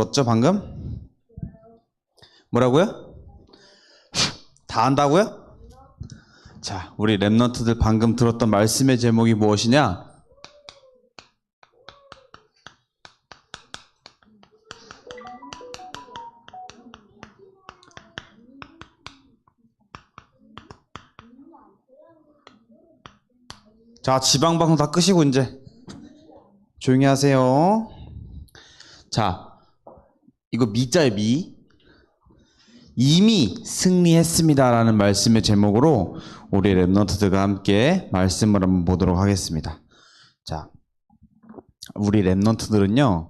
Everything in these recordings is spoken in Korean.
들었죠 방금? 뭐라고요? 다 안다고요? 자, 우리 랩런트들 방금 들었던 말씀의 제목이 무엇이냐? 자, 지방방송 다 끄시고 이제 조용히 하세요. 자, 이거 미자의 미. 이미 승리했습니다라는 말씀의 제목으로 우리 랩런트들과 함께 말씀을 한번 보도록 하겠습니다. 자, 우리 랩런트들은요,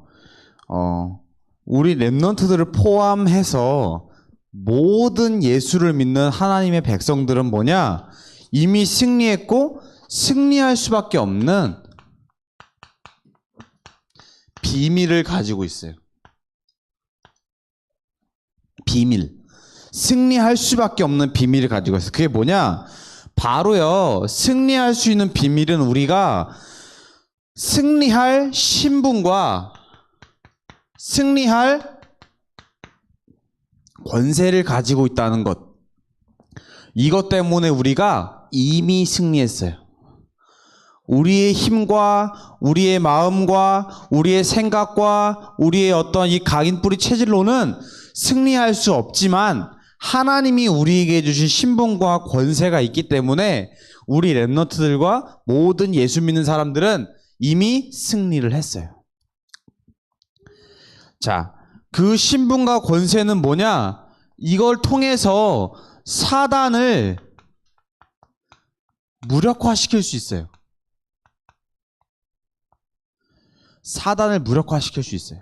우리 랩런트들을 포함해서 모든 예수를 믿는 하나님의 백성들은 뭐냐? 이미 승리했고 승리할 수밖에 없는 비밀을 가지고 있어요. 비밀. 승리할 수밖에 없는 비밀을 가지고 있어요. 그게 뭐냐? 바로요, 승리할 수 있는 비밀은 우리가 승리할 신분과 승리할 권세를 가지고 있다는 것. 이것 때문에 우리가 이미 승리했어요. 우리의 힘과 우리의 마음과 우리의 생각과 우리의 어떤 이 각인뿌리 체질로는 승리할 수 없지만 하나님이 우리에게 주신 신분과 권세가 있기 때문에 우리 랩런트들과 모든 예수 믿는 사람들은 이미 승리를 했어요. 자, 그 신분과 권세는 뭐냐? 이걸 통해서 사단을 무력화시킬 수 있어요. 사단을 무력화시킬 수 있어요.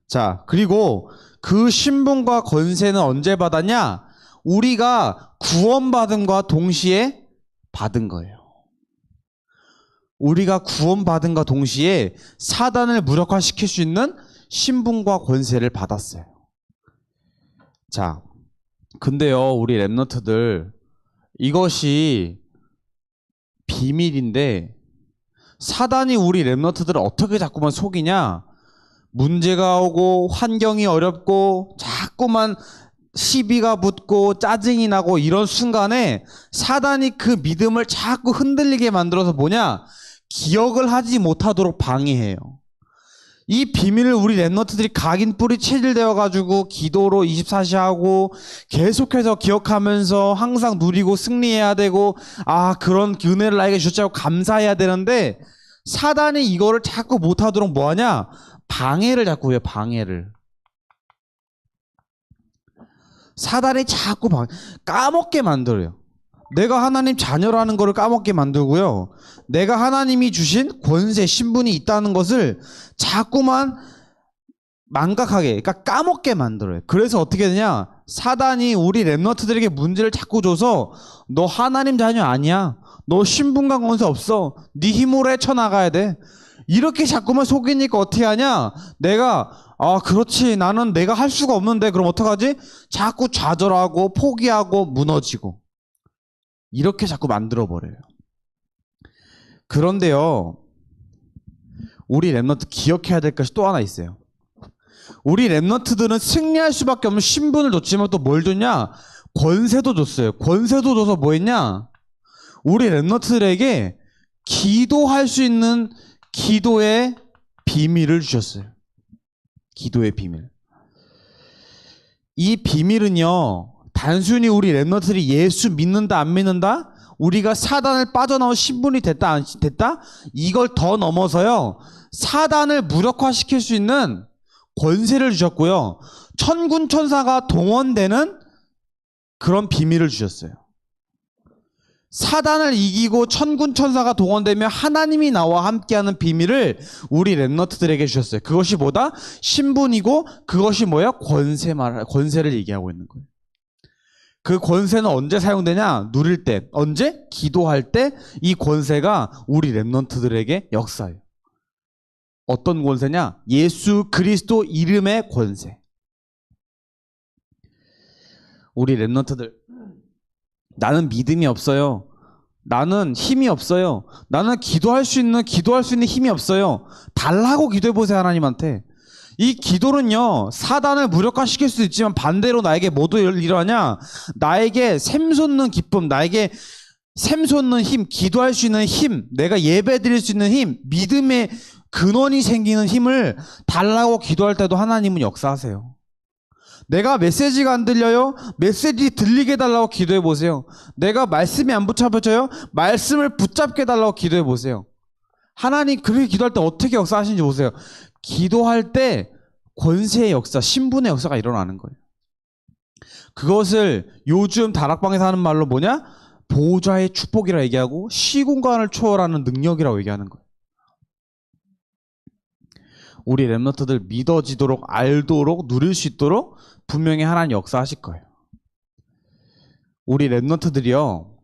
자, 그리고 그 신분과 권세는 언제 받았냐? 우리가 구원받음과 동시에 받은 거예요. 우리가 구원받음과 동시에 사단을 무력화시킬 수 있는 신분과 권세를 받았어요. 자, 근데요, 우리 랩런트들, 이것이 비밀인데 사단이 우리 랩런트들을 어떻게 자꾸만 속이냐? 문제가 오고 환경이 어렵고 자꾸만 시비가 붙고 짜증이 나고 이런 순간에 사단이 그 믿음을 자꾸 흔들리게 만들어서 뭐냐? 기억을 하지 못하도록 방해해요. 이 비밀을 우리 랩런트들이 각인뿌리 체질되어 가지고 기도로 24시 하고 계속해서 기억하면서 항상 누리고 승리해야 되고, 아, 그런 은혜를 나에게 주셨다고 감사해야 되는데 사단이 이거를 자꾸 못하도록 뭐하냐? 방해를 자꾸 해요. 방해를. 사단이 자꾸 까먹게 만들어요. 내가 하나님 자녀라는 거를 까먹게 만들고요. 내가 하나님이 주신 권세, 신분이 있다는 것을 자꾸만 망각하게, 그러니까 까먹게 만들어요. 그래서 어떻게 되냐? 사단이 우리 랩런트들에게 문제를 자꾸 줘서 너 하나님 자녀 아니야. 너 신분과 권세 없어. 네 힘으로 헤쳐나가야 돼. 이렇게 자꾸만 속이니까 어떻게 하냐? 내가 그렇지, 나는 내가 할 수가 없는데 그럼 어떡하지? 자꾸 좌절하고 포기하고 무너지고 이렇게 자꾸 만들어버려요. 그런데요, 우리 랩런트 기억해야 될 것이 또 하나 있어요. 우리 랩런트들은 승리할 수밖에 없는 신분을 줬지만 또 뭘 줬냐? 권세도 줬어요. 권세도 줘서 뭐 했냐? 우리 랩런트들에게 기도할 수 있는 기도의 비밀을 주셨어요. 기도의 비밀. 이 비밀은요, 단순히 우리 랩런트들이 예수 믿는다 안 믿는다? 우리가 사단을 빠져나온 신분이 됐다 안 됐다? 이걸 더 넘어서요, 사단을 무력화시킬 수 있는 권세를 주셨고요, 천군 천사가 동원되는 그런 비밀을 주셨어요. 사단을 이기고 천군 천사가 동원되며 하나님이 나와 함께하는 비밀을 우리 랩런트들에게 주셨어요. 그것이 뭐다? 신분이고, 그것이 뭐야? 권세를 얘기하고 있는 거예요. 그 권세는 언제 사용되냐? 누릴 때. 언제? 기도할 때 이 권세가 우리 랩런트들에게 역사해요. 어떤 권세냐? 예수 그리스도 이름의 권세. 우리 랩런트들, 나는 믿음이 없어요. 나는 힘이 없어요. 나는 기도할 수 있는 힘이 없어요. 달라고 기도해보세요, 하나님한테. 이 기도는요, 사단을 무력화시킬 수 있지만 반대로 나에게 뭐 일어나냐? 나에게 샘솟는 기쁨, 나에게 샘솟는 힘, 기도할 수 있는 힘, 내가 예배 드릴 수 있는 힘, 믿음의 근원이 생기는 힘을 달라고 기도할 때도 하나님은 역사하세요. 내가 메시지가 안 들려요? 메시지 들리게 해달라고 기도해 보세요. 내가 말씀이 안 붙잡혀져요? 말씀을 붙잡게 해달라고 기도해 보세요. 하나님 그렇게 기도할 때 어떻게 역사하시는지 보세요. 기도할 때 권세의 역사, 신분의 역사가 일어나는 거예요. 그것을 요즘 다락방에서 하는 말로 뭐냐? 보호자의 축복이라 얘기하고 시공간을 초월하는 능력이라고 얘기하는 거예요. 우리 렘넌트들 믿어지도록 알도록 누릴 수 있도록 분명히 하나님 역사하실 거예요. 우리 렘넌트들이요.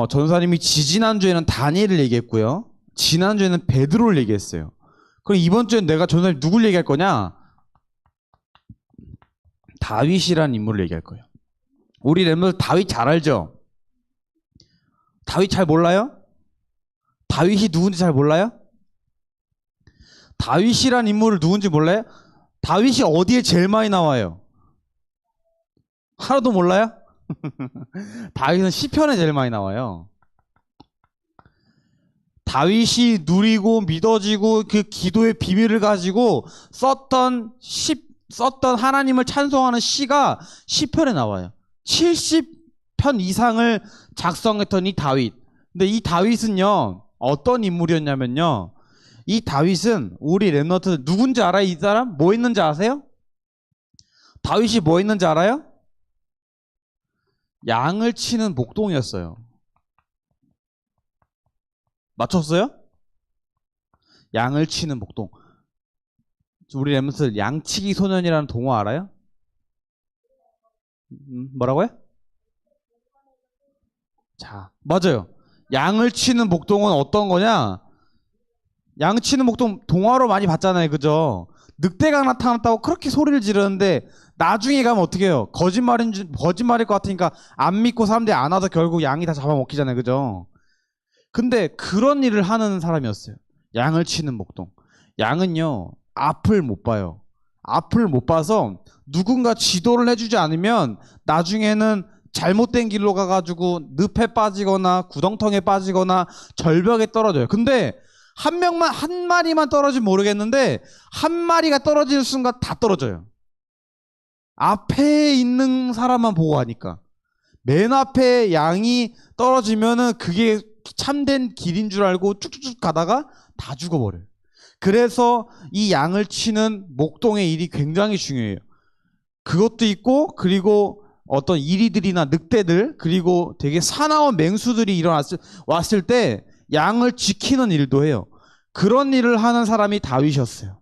전사님이 지지난주에는 다니엘을 얘기했고요. 지난주에는 베드로를 얘기했어요. 그럼 이번 주엔 내가 전사님 누굴 얘기할 거냐? 다윗이라는 인물을 얘기할 거예요. 우리 렘넌트 다윗 잘 알죠? 다윗 잘 몰라요? 다윗이 누군지 잘 몰라요? 다윗이란 인물을 누군지 몰라요? 다윗이 어디에 제일 많이 나와요? 하나도 몰라요? 다윗은 시편에 제일 많이 나와요. 다윗이 누리고 믿어지고 그 기도의 비밀을 가지고 썼던 하나님을 찬송하는 시가 시편에 나와요. 70편 이상을 작성했던 이 다윗. 근데 이 다윗은요, 어떤 인물이었냐면요, 이 다윗은 우리 렘넌트 누군지 알아요? 이 사람? 뭐 있는지 아세요? 다윗이 뭐 있는지 알아요? 양을 치는 목동이었어요. 맞췄어요? 양을 치는 목동. 우리 렘넌트 양치기 소년이라는 동화 알아요? 뭐라고요? 자, 맞아요. 양을 치는 목동은 어떤 거냐? 양 치는 목동 동화로 많이 봤잖아요. 그죠? 늑대가 나타났다고 그렇게 소리를 지르는데 나중에 가면 어떻게 해요? 거짓말일 것 같으니까 안 믿고 사람들이 안 와서 결국 양이 다 잡아먹히잖아요. 그죠? 근데 그런 일을 하는 사람이었어요. 양을 치는 목동. 양은요, 앞을 못 봐요. 앞을 못 봐서 누군가 지도를 해주지 않으면 나중에는 잘못된 길로 가가지고 늪에 빠지거나 구덩텅에 빠지거나 절벽에 떨어져요. 근데 한 마리만 떨어지면 모르겠는데 한 마리가 떨어지는 순간 다 떨어져요. 앞에 있는 사람만 보고 가니까. 맨 앞에 양이 떨어지면은 그게 참된 길인 줄 알고 쭉쭉쭉 가다가 다 죽어버려요. 그래서 이 양을 치는 목동의 일이 굉장히 중요해요. 그것도 있고, 그리고 어떤 이리들이나 늑대들, 그리고 되게 사나운 맹수들이 왔을 때 양을 지키는 일도 해요. 그런 일을 하는 사람이 다윗이었어요.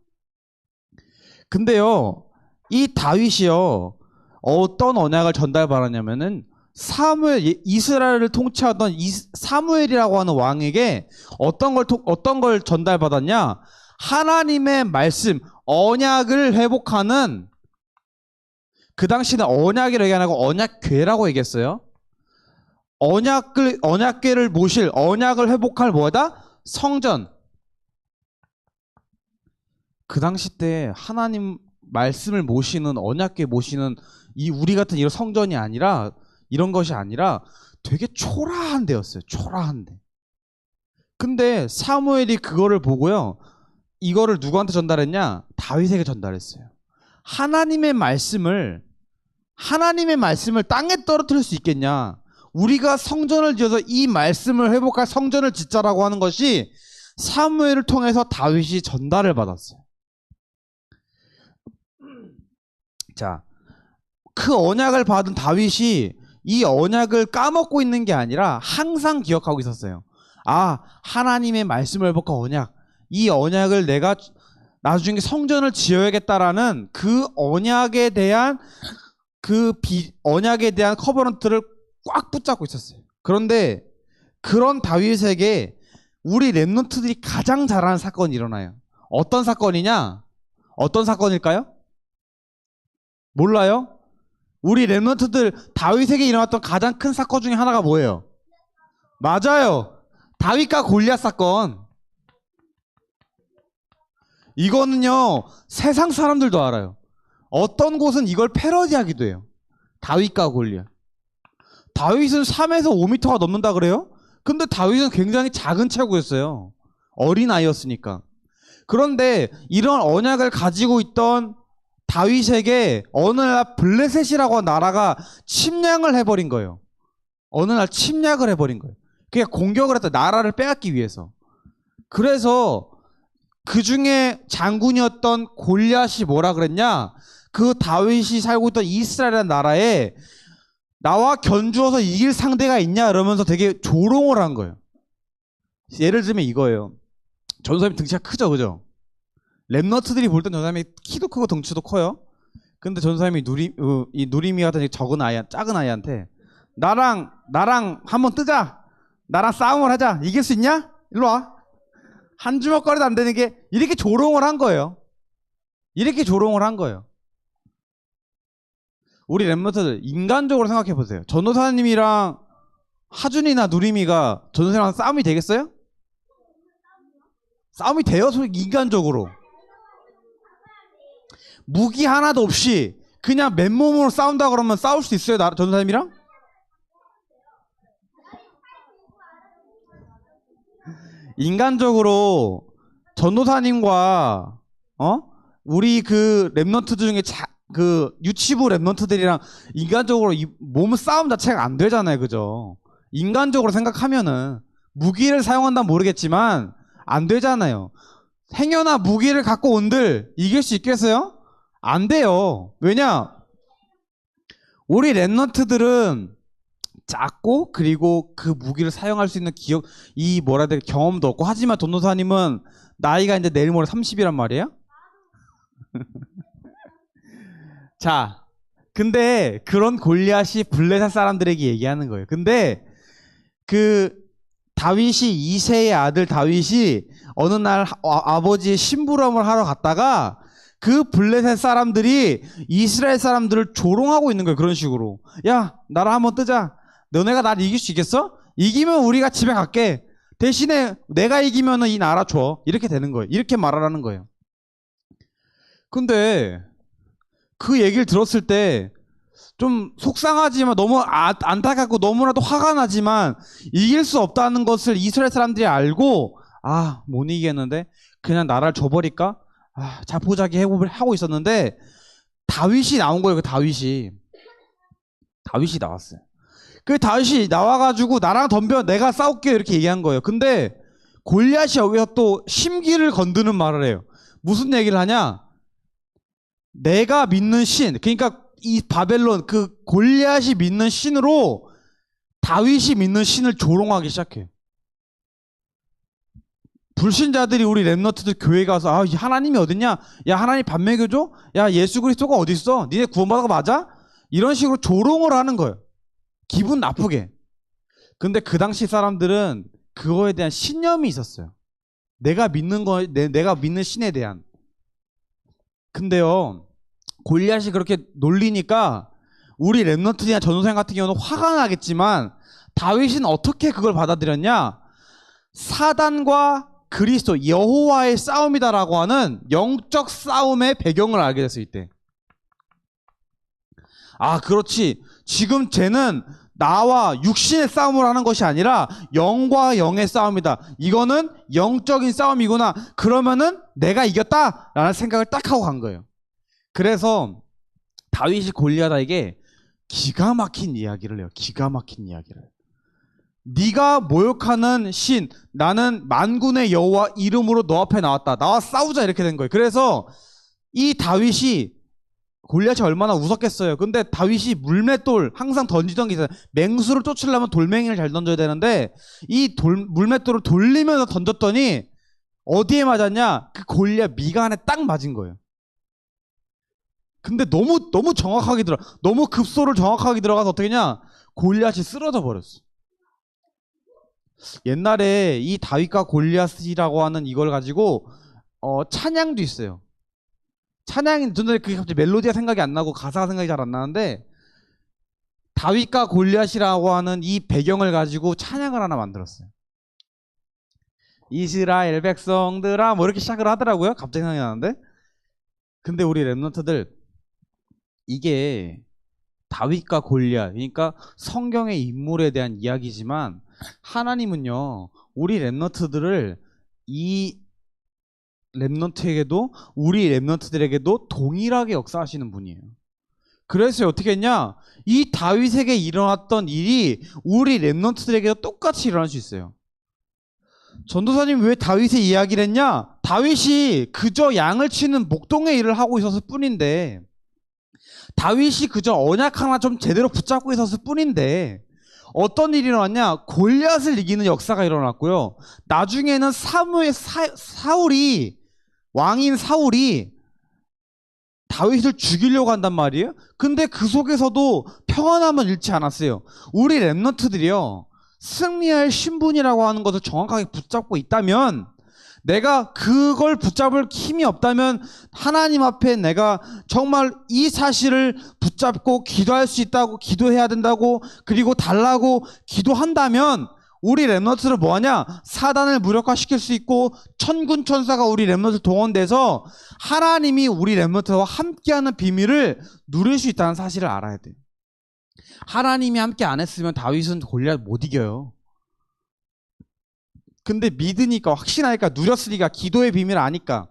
근데요, 이 다윗이요, 어떤 언약을 전달받았냐면은 이스라엘을 통치하던 사무엘이라고 하는 왕에게 어떤 걸 전달받았냐? 하나님의 말씀, 언약을 회복하는, 그 당시는 언약이라고 얘기 안 하고 언약궤라고 얘기했어요. 언약궤를 모실, 언약을 회복할 뭐다? 성전. 그 당시 때 하나님 말씀을 모시는, 언약궤 모시는 우리 같은 이런 성전이 아니라, 이런 것이 아니라 되게 초라한 데였어요. 초라한 데. 근데 사무엘이 그거를 보고요, 이거를 누구한테 전달했냐? 다윗에게 전달했어요. 하나님의 말씀을 땅에 떨어뜨릴 수 있겠냐? 우리가 성전을 지어서 이 말씀을 회복할 성전을 짓자라고 하는 것이 사무엘을 통해서 다윗이 전달을 받았어요. 자, 그 언약을 받은 다윗이 이 언약을 까먹고 있는 게 아니라 항상 기억하고 있었어요. 아, 하나님의 말씀을 회복한 언약. 이 언약을 내가 나중에 성전을 지어야겠다라는 그 언약에 대한 커버넌트를 꽉 붙잡고 있었어요. 그런데 그런 다윗에게 우리 렘넌트들이 가장 잘하는 사건이 일어나요. 어떤 사건이냐? 어떤 사건일까요? 몰라요? 우리 렘넌트들 다윗에게 일어났던 가장 큰 사건 중에 하나가 뭐예요? 맞아요. 다윗과 골리앗 사건. 이거는요 세상 사람들도 알아요. 어떤 곳은 이걸 패러디하기도 해요. 다윗과 골리앗. 다윗은 3에서 5m가 넘는다 그래요? 근데 다윗은 굉장히 작은 체구였어요. 어린 아이였으니까. 그런데 이런 언약을 가지고 있던 다윗에게 어느 날 블레셋이라고 하는 나라가 침략을 해버린 거예요. 어느 날 침략을 해버린 거예요. 그냥 공격을 했다. 나라를 빼앗기 위해서. 그래서 그 중에 장군이었던 골리앗이 뭐라 그랬냐? 그 다윗이 살고 있던 이스라엘이라는 나라에 나와 견주어서 이길 상대가 있냐? 이러면서 되게 조롱을 한 거예요. 예를 들면 이거예요. 전사님 등치가 크죠, 그죠? 랩너트들이 볼 땐 전사님이 키도 크고 덩치도 커요. 근데 전사님이 이 누리미 같은 작은 아이한테 나랑 한번 뜨자. 나랑 싸움을 하자. 이길 수 있냐? 일로 와. 한 주먹거리도 안 되는 게 이렇게 조롱을 한 거예요. 이렇게 조롱을 한 거예요. 우리 랩너트들 인간적으로 생각해 보세요. 전도사님이랑 하준이나 누리미가 전도사님이랑 싸움이 되겠어요? 싸움이 돼요? 인간적으로. 무기 하나도 없이 그냥 맨몸으로 싸운다 그러면 싸울 수 있어요? 전도사님이랑? 인간적으로 전도사님과 우리 그 랩넌트 중에 그 유치부 랩넌트들이랑 인간적으로 이 몸 싸움 자체가 안 되잖아요, 그죠? 인간적으로 생각하면은 무기를 사용한다면 모르겠지만 안 되잖아요. 행여나 무기를 갖고 온들 이길 수 있겠어요? 안 돼요. 왜냐? 우리 랩넌트들은 작고 그리고 그 무기를 사용할 수 있는 경험도 없고 하지만 전도사님은 나이가 이제 내일 모레 30이란 말이에요? 자, 근데 그런 골리앗이 블레셋 사람들에게 얘기하는 거예요. 근데 그 다윗이 이새의 아들 다윗이 어느 날 아버지의 심부름을 하러 갔다가 그 블레셋 사람들이 이스라엘 사람들을 조롱하고 있는 거예요. 그런 식으로. 야, 나랑 한번 뜨자. 너네가 날 이길 수 있겠어? 이기면 우리가 집에 갈게. 대신에 내가 이기면 이 나라 줘. 이렇게 되는 거예요. 이렇게 말하라는 거예요. 근데 그 얘기를 들었을 때 좀 속상하지만 너무 안타깝고 너무나도 화가 나지만 이길 수 없다는 것을 이스라엘 사람들이 알고 못 이기겠는데 그냥 나라를 줘버릴까? 자포자기 하고 있었는데 다윗이 나온 거예요. 그 다윗이 나왔어요. 그 다윗이 나와가지고 나랑 덤벼 내가 싸울게요 이렇게 얘기한 거예요. 근데 골리앗이 여기서 또 심기를 건드는 말을 해요. 무슨 얘기를 하냐? 내가 믿는 신, 그러니까 이 바벨론 그 골리앗이 믿는 신으로 다윗이 믿는 신을 조롱하기 시작해요. 불신자들이 우리 랩너트들 교회 가서 하나님이 어딨냐? 야, 하나님 밥 먹여줘? 야, 예수 그리스도가 어디 있어? 니네 구원받은 거 맞아? 이런 식으로 조롱을 하는 거예요. 기분 나쁘게. 근데 그 당시 사람들은 그거에 대한 신념이 있었어요. 내가 믿는 신에 대한. 근데요, 골리앗이 그렇게 놀리니까 우리 랩너트나 전도사님 같은 경우는 화가 나겠지만 다윗은 어떻게 그걸 받아들였냐? 사단과 그리스도 여호와의 싸움이다라고 하는 영적 싸움의 배경을 알게 됐어요. 이때. 그렇지. 지금 쟤는 나와 육신의 싸움을 하는 것이 아니라 영과 영의 싸움이다. 이거는 영적인 싸움이구나. 그러면은 내가 이겼다라는 생각을 딱 하고 간 거예요. 그래서 다윗이 골리앗에게 기가 막힌 이야기를 해요. 기가 막힌 이야기를. 네가 모욕하는 신, 나는 만군의 여호와 이름으로 너 앞에 나왔다. 나와 싸우자 이렇게 된 거예요. 그래서 이 다윗이 골리앗이 얼마나 웃었겠어요. 근데 다윗이 물맷돌 항상 던지던 게 있어요. 맹수를 쫓으려면 돌멩이를 잘 던져야 되는데 이 물맷돌을 돌리면서 던졌더니 어디에 맞았냐? 그 골리앗 미간에 딱 맞은 거예요. 근데 너무 정확하게 너무 급소를 정확하게 들어가서 어떻게냐? 골리앗이 쓰러져 버렸어. 옛날에 이 다윗과 골리앗이라고 하는 이걸 가지고 찬양도 있어요. 찬양이 듣는데 그게 갑자기 멜로디가 생각이 안 나고 가사가 생각이 잘 안 나는데 다윗과 골리앗이라고 하는 이 배경을 가지고 찬양을 하나 만들었어요. 이스라엘 백성들아 뭐 이렇게 시작을 하더라고요. 갑자기 생각이 나는데. 근데 우리 렘넌트들 이게 다윗과 골리앗, 그러니까 성경의 인물에 대한 이야기지만 하나님은요 우리 렘넌트들을 이 렘넌트에게도 우리 렘넌트들에게도 동일하게 역사하시는 분이에요. 그래서 어떻게 했냐? 이 다윗에게 일어났던 일이 우리 렘넌트들에게도 똑같이 일어날 수 있어요. 전도사님 왜 다윗의 이야기를 했냐? 다윗이 그저 양을 치는 목동의 일을 하고 있었을 뿐인데, 다윗이 그저 언약 하나 좀 제대로 붙잡고 있었을 뿐인데 어떤 일이 일어났냐? 골리앗을 이기는 역사가 일어났고요. 나중에는 사울이 왕인 사울이 다윗을 죽이려고 한단 말이에요. 근데 그 속에서도 평안함을 잃지 않았어요. 우리 렘넌트들이요 승리할 신분이라고 하는 것을 정확하게 붙잡고 있다면, 내가 그걸 붙잡을 힘이 없다면 하나님 앞에 내가 정말 이 사실을 붙잡고 기도할 수 있다고, 기도해야 된다고, 그리고 달라고 기도한다면 우리 렘넌트를 뭐하냐? 사단을 무력화시킬 수 있고 천군 천사가 우리 렘넌트 동원돼서 하나님이 우리 렘넌트와 함께하는 비밀을 누릴 수 있다는 사실을 알아야 돼요. 하나님이 함께 안 했으면 다윗은 골리앗 못 이겨요. 근데 믿으니까, 확신하니까, 누렸으니까, 기도의 비밀을 아니까,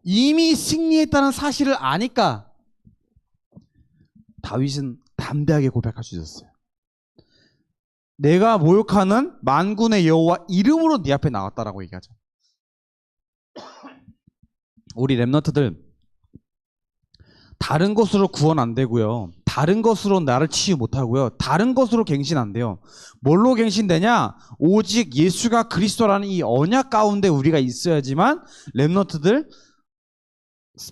이미 승리했다는 사실을 아니까 다윗은 담대하게 고백할 수 있었어요. 내가 모욕하는 만군의 여호와 이름으로 네 앞에 나왔다라고 얘기하죠. 우리 렘넌트들 다른 것으로 구원 안 되고요, 다른 것으로 나를 치유 못 하고요, 다른 것으로 갱신 안 돼요. 뭘로 갱신되냐? 오직 예수가 그리스도라는 이 언약 가운데 우리가 있어야지만 렘넌트들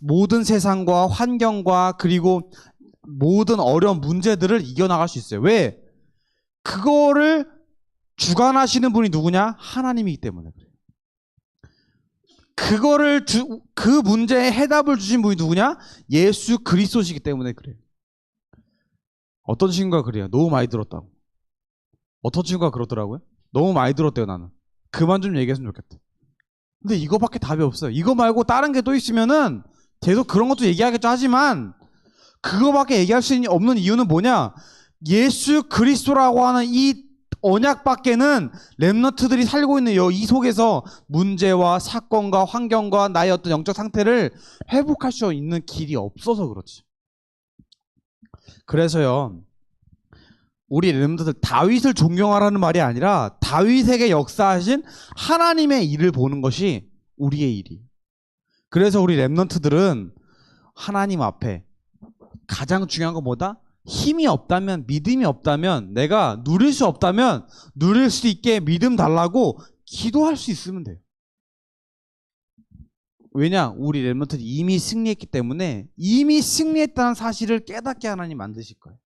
모든 세상과 환경과 그리고 모든 어려운 문제들을 이겨나갈 수 있어요. 왜? 그거를 주관하시는 분이 누구냐? 하나님이기 때문에 그래요. 그 문제에 해답을 주신 분이 누구냐? 예수 그리스도시기 때문에 그래요. 어떤 친구가 그래요. 너무 많이 들었다고. 어떤 친구가 그러더라고요. 너무 많이 들었대요. 나는 그만 좀 얘기했으면 좋겠다. 근데 이거밖에 답이 없어요. 이거 말고 다른 게 또 있으면은 계속 그런 것도 얘기하겠죠. 하지만 그거밖에 얘기할 수 없는 이유는 뭐냐? 예수 그리스도라고 하는 이 언약밖에는 렘넌트들이 살고 있는 이 속에서 문제와 사건과 환경과 나의 어떤 영적 상태를 회복할 수 있는 길이 없어서 그렇지. 그래서요 우리 렘넌트들 다윗을 존경하라는 말이 아니라 다윗에게 역사하신 하나님의 일을 보는 것이 우리의 일이에요. 그래서 우리 렘넌트들은 하나님 앞에 가장 중요한 건 뭐다? 힘이 없다면, 믿음이 없다면, 내가 누릴 수 없다면 누릴 수 있게 믿음 달라고 기도할 수 있으면 돼요. 왜냐? 우리 렘넌트들이 이미 승리했기 때문에, 이미 승리했다는 사실을 깨닫게 하나님 만드실 거예요.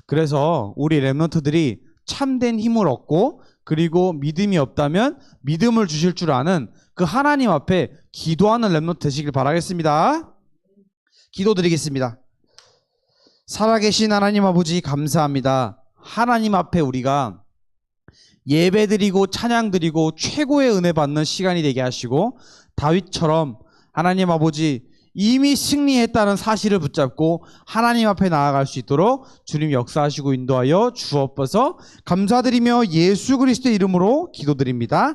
그래서 우리 렘넌트들이 참된 힘을 얻고 그리고 믿음이 없다면 믿음을 주실 줄 아는 그 하나님 앞에 기도하는 렘넌트 되시길 바라겠습니다. 기도드리겠습니다. 살아계신 하나님 아버지 감사합니다. 하나님 앞에 우리가 예배드리고 찬양드리고 최고의 은혜 받는 시간이 되게 하시고, 다윗처럼 하나님 아버지 이미 승리했다는 사실을 붙잡고 하나님 앞에 나아갈 수 있도록 주님 역사하시고 인도하여 주옵소서. 감사드리며 예수 그리스도의 이름으로 기도드립니다.